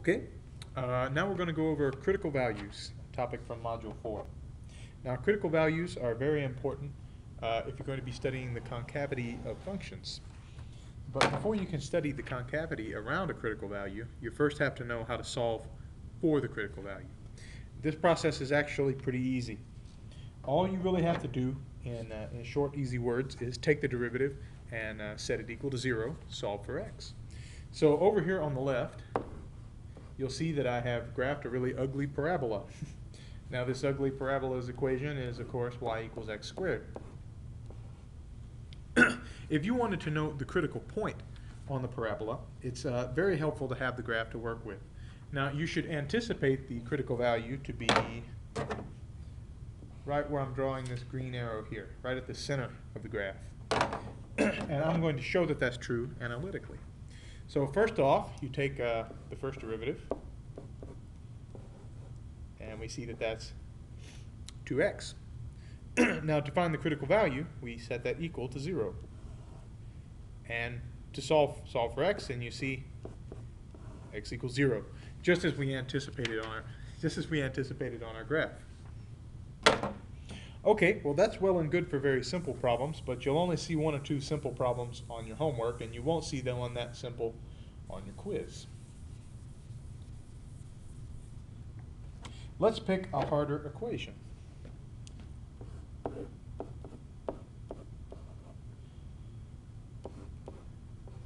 Okay, now we're going to go over critical values, topic from Module 4. Now, critical values are very important if you're going to be studying the concavity of functions. But before you can study the concavity around a critical value, you first have to know how to solve for the critical value. This process is actually pretty easy. All you really have to do in short, easy words is take the derivative and set it equal to 0, solve for x. So over here on the left, you'll see that I have graphed a really ugly parabola. Now this ugly parabola's equation is, of course, y equals x squared. If you wanted to know the critical point on the parabola, it's very helpful to have the graph to work with. Now you should anticipate the critical value to be right where I'm drawing this green arrow here, right at the center of the graph. And I'm going to show that that's true analytically. So first off, you take the first derivative, and we see that that's 2x. Now to find the critical value, we set that equal to 0. And to solve for x, and you see x equals 0, just as we anticipated on our graph. Okay, well that's well and good for very simple problems, but you'll only see 1 or 2 simple problems on your homework, and you won't see them on that simple on your quiz. Let's pick a harder equation.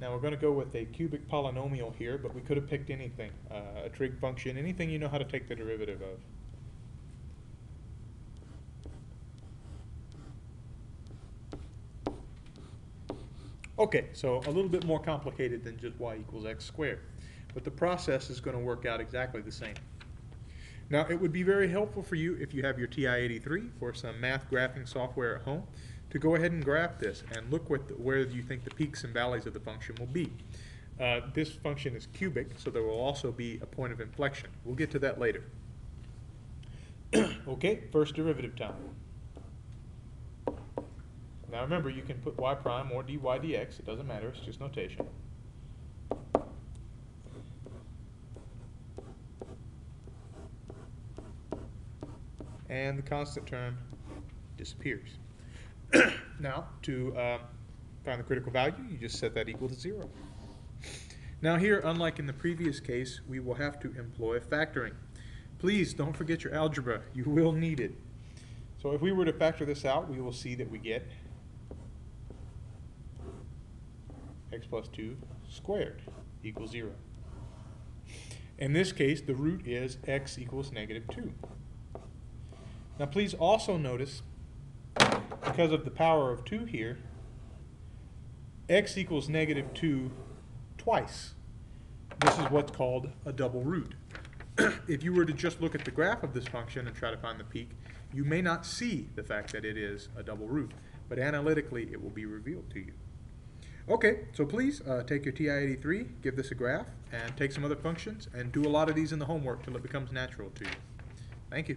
Now we're going to go with a cubic polynomial here, but we could have picked anything, a trig function, anything you know how to take the derivative of. Okay, so a little bit more complicated than just y equals x squared, but the process is going to work out exactly the same. Now it would be very helpful for you if you have your TI-83 or some math graphing software at home to go ahead and graph this and look where you think the peaks and valleys of the function will be. This function is cubic, so there will also be a point of inflection. We'll get to that later. Okay, first derivative time. Now remember, you can put y prime or dy dx, it doesn't matter, it's just notation. And the constant term disappears. Now, to find the critical value, you just set that equal to 0. Now here, unlike in the previous case, we will have to employ factoring. Please don't forget your algebra, you will need it. So if we were to factor this out, we will see that we get x plus 2 squared equals 0. In this case, the root is x equals negative 2. Now please also notice, because of the power of 2 here, x equals negative 2 twice. This is what's called a double root. If you were to just look at the graph of this function and try to find the peak, you may not see the fact that it is a double root, but analytically it will be revealed to you. Okay, so please take your TI-83, give this a graph, and take some other functions, and do a lot of these in the homework till it becomes natural to you. Thank you.